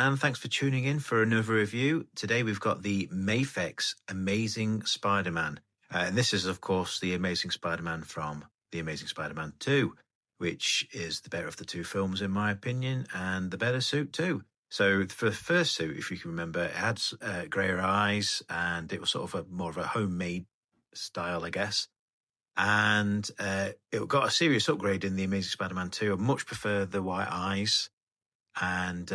and thanks for tuning in for another review. Today we've got the Mafex Amazing Spider-Man. And this is, of course, the Amazing Spider-Man from The Amazing Spider-Man 2, which is the better of the two films, in my opinion, and the better suit too. So for the first suit, if you can remember, it had greyer eyes, and it was sort of more of a homemade style, I guess. And it got a serious upgrade in The Amazing Spider-Man 2. I much prefer the white eyes. And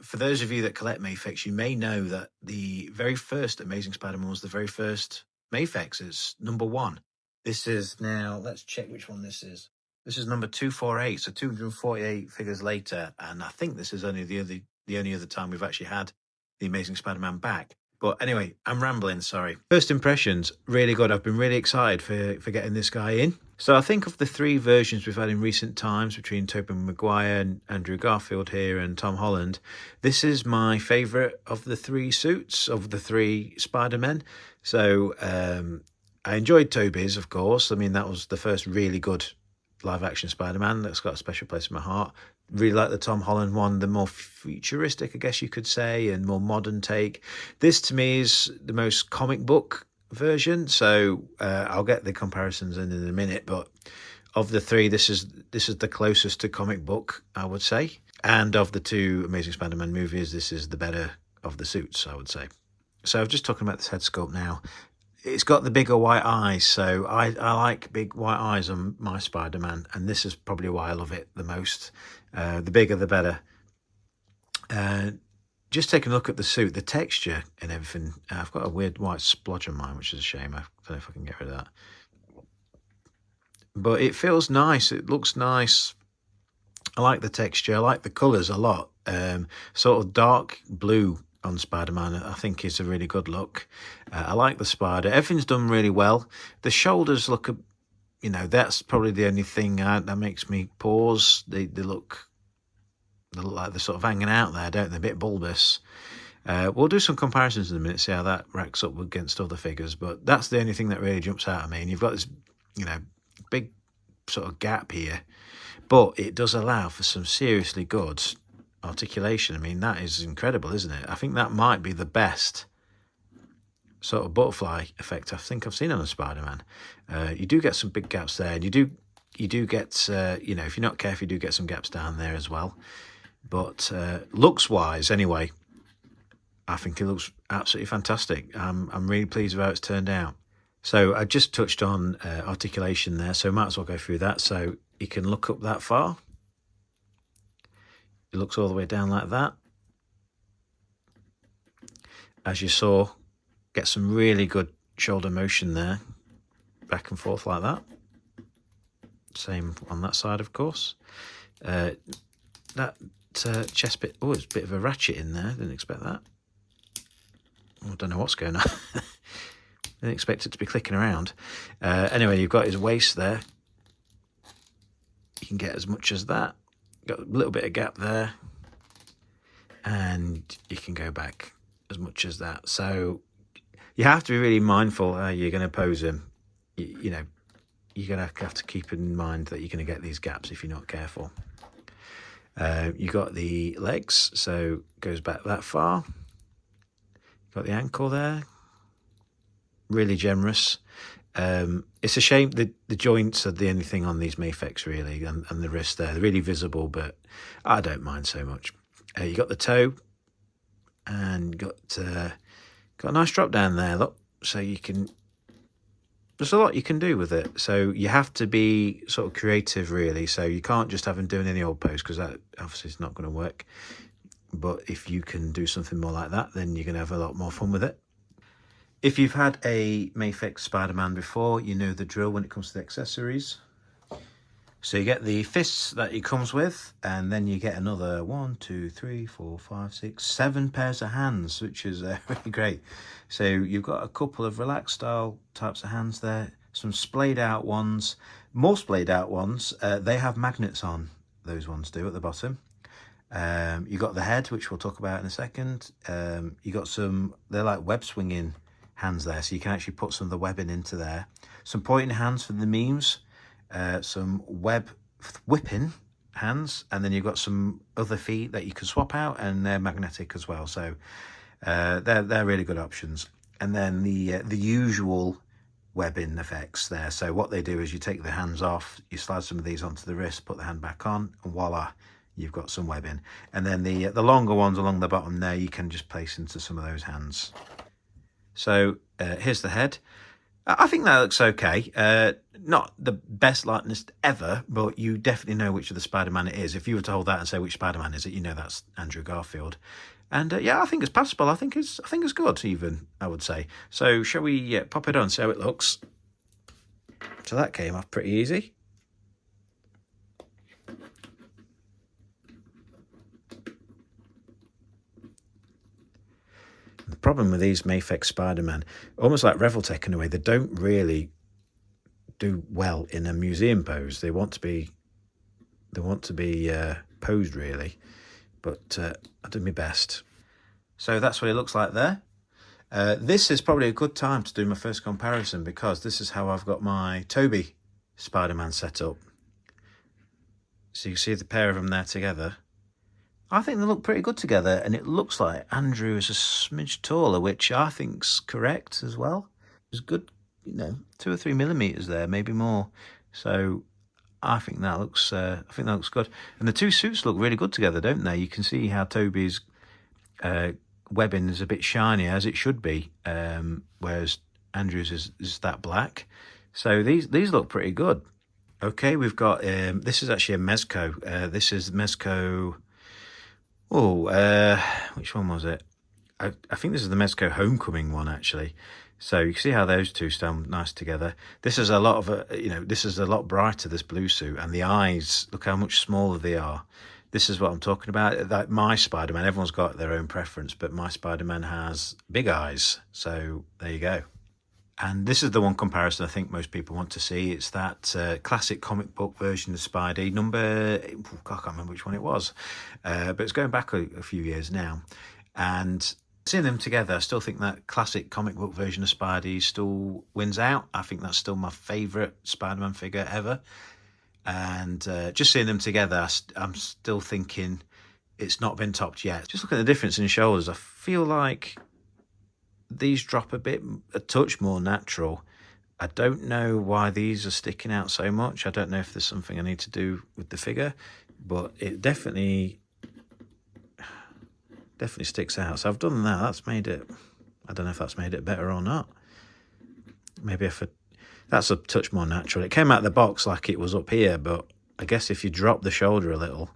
for those of you that collect Mafex, you may know that the very first Amazing Spider-Man was the very first Mafex. It's number 1. This is now, let's check which one this is. This is number 248, so 248 figures later. And I think this is only the only other time we've actually had the Amazing Spider-Man back. But anyway, I'm rambling, sorry. First impressions, really good. I've been really excited for getting this guy in. So I think of the 3 versions we've had in recent times between Tobey Maguire and Andrew Garfield here and Tom Holland, this is my favourite of the 3 suits, of the 3 Spider-Men. So I enjoyed Tobey's, of course. I mean, that was the first really good live-action Spider-Man. That's got a special place in my heart. Really like the Tom Holland one, the more futuristic, I guess you could say, and more modern take. This, to me, is the most comic book version, so I'll get the comparisons in a minute, but of the 3, this is the closest to comic book, I would say. And of the 2 Amazing Spider-Man movies, this is the better of the suits, I would say. So I'm just talking about this head sculpt now. It's got the bigger white eyes, so I like big white eyes on my Spider-Man, and this is probably why I love it the most. The bigger, the better. Just taking a look at the suit, the texture and everything. I've got a weird white splodge on mine, which is a shame. I don't know if I can get rid of that. But it feels nice. It looks nice. I like the texture. I like the colours a lot. Sort of dark blue on Spider-Man, I think, is a really good look. I like the spider. Everything's done really well. The shoulders look, that's probably the only thing that makes me pause. They look like they're sort of hanging out there, don't they? A bit bulbous. We'll do some comparisons in a minute, see how that racks up against other figures, but that's the only thing that really jumps out at me. And you've got this, big sort of gap here, but it does allow for some seriously good articulation. I mean, that is incredible, isn't it? I think that might be the best sort of butterfly effect I think I've seen on a Spider-Man. You do get some big gaps there, and you do get, if you're not careful, you do get some gaps down there as well. But looks-wise, anyway, I think it looks absolutely fantastic. I'm really pleased with how it's turned out. So I just touched on articulation there, so might as well go through that. So you can look up that far. It looks all the way down like that. As you saw, get some really good shoulder motion there, back and forth like that. Same on that side, of course. That chest bit, it's a bit of a ratchet in there. Didn't expect that. I don't know what's going on. Didn't expect it to be clicking around. Anyway, you've got his waist there. You can get as much as that. Got a little bit of gap there. And you can go back as much as that. So you have to be really mindful how you're going to pose him. You're going to have to keep in mind that you're going to get these gaps if you're not careful. You got the legs, so it goes back that far. Got the ankle there. Really generous. It's a shame the joints are the only thing on these Mafex, really, and the wrist there. They're really visible, but I don't mind so much. You got the toe, and got a nice drop down there, look. So you can, there's a lot you can do with it. So you have to be sort of creative, really. So you can't just have them doing any old pose, because that obviously is not going to work. But if you can do something more like that, then you're going to have a lot more fun with it. If you've had a Mafex Spider-Man before, you know the drill when it comes to the accessories. So you get the fists that he comes with, and then you get another 1, 2, 3, 4, 5, 6, 7 pairs of hands, which is really great. So you've got a couple of relaxed style types of hands there, some splayed out ones, more splayed out ones. They have magnets on, those ones do, at the bottom. You got the head, which we'll talk about in a second. You got some, they're like web swinging hands there, so you can actually put some of the webbing into there. Some pointing hands for the memes. Some web whipping hands, and then you've got some other feet that you can swap out, and they're magnetic as well. So they're really good options. And then the usual webbing effects there. So what they do is you take the hands off, you slide some of these onto the wrist, put the hand back on, and voila, you've got some webbing. And then the longer ones along the bottom there, you can just place into some of those hands. So here's the head. I think that looks okay. Not the best likeness ever, but you definitely know which of the Spider-Man it is. If you were to hold that and say which Spider-Man is it, you know that's Andrew Garfield. And yeah, I think it's passable. I think it's good, even, I would say. So shall we pop it on, see how it looks? So that came off pretty easy. The problem with these Mafex Spider-Man, almost like Revoltech in a way, they don't really do well in a museum pose. They want to be posed really, but I did my best. So that's what it looks like there. This is probably a good time to do my first comparison, because this is how I've got my Tobey Spider-Man set up. So you see the pair of them there together. I think they look pretty good together, and it looks like Andrew is a smidge taller, which I think's correct as well. It's good, 2 or 3 millimeters there, maybe more. So I think that looks good. And the two suits look really good together, don't they? You can see how Tobey's webbing is a bit shinier, as it should be, whereas Andrew's is that black. So these look pretty good. Okay, we've got this is actually a Mezco. This is Mezco. Which one was it? I think this is the Mezco Homecoming one, actually. So you can see how those two stand nice together. This is a lot of this is a lot brighter, this blue suit, and the eyes, look how much smaller they are. This is what I'm talking about. Like my Spider-Man, everyone's got their own preference, but my Spider-Man has big eyes. So there you go. And this is the one comparison I think most people want to see. It's that classic comic book version of Spidey, I can't remember which one it was, but it's going back a few years now. And seeing them together, I still think that classic comic book version of Spidey still wins out. I think that's still my favourite Spider-Man figure ever. And just seeing them together, I'm still thinking it's not been topped yet. Just look at the difference in shoulders. I feel like these drop a touch more natural. I don't know why these are sticking out so much. I don't know if there's something I need to do with the figure, but it definitely sticks out. So I've done that. That's made it, I don't know if that's made it better or not. Maybe that's a touch more natural. It came out of the box like it was up here, but I guess if you drop the shoulder a little,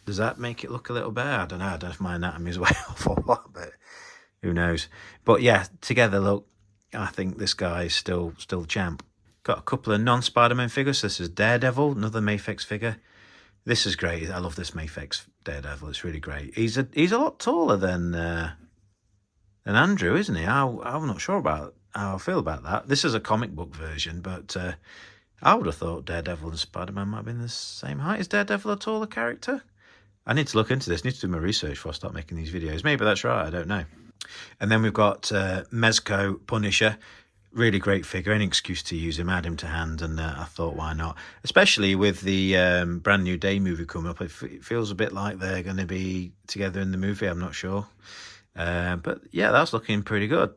does that make it look a little better? I don't know if my anatomy's way off or what, but who knows? But yeah, together, look, I think this guy is still the champ. Got a couple of non-Spider-Man figures. This is Daredevil, another Mafex figure. This is great. I love this Mafex Daredevil. It's really great. He's a lot taller than Andrew, isn't he? I'm not sure about how I feel about that. This is a comic book version, but I would have thought Daredevil and Spider-Man might have been the same height. Is Daredevil a taller character? I need to look into this. I need to do my research before I start making these videos. Maybe that's right. I don't know. And then we've got Mezco Punisher. Really great figure. Any excuse to use him, add him to hand, and I thought, why not? Especially with the Brand New Day movie coming up. It feels a bit like they're going to be together in the movie. I'm not sure. But yeah, that's looking pretty good.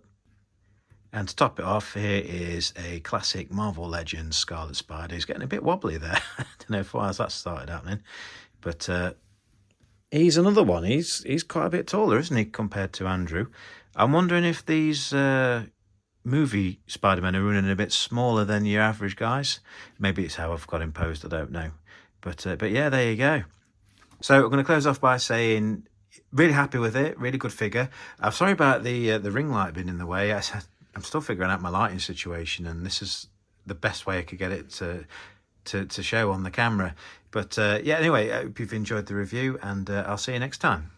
And to top it off, here is a classic Marvel Legends Scarlet Spider. He's getting a bit wobbly there. I don't know why that started happening. But he's another one. He's quite a bit taller, isn't he, compared to Andrew? I'm wondering if these movie Spider-Man are running a bit smaller than your average guys. Maybe it's how I've got him posed, I don't know. But yeah, there you go. So I'm going to close off by saying, really happy with it. Really good figure. I'm sorry about the ring light being in the way. I'm still figuring out my lighting situation, and this is the best way I could get it to show on the camera. But yeah, anyway, I hope you've enjoyed the review, and I'll see you next time.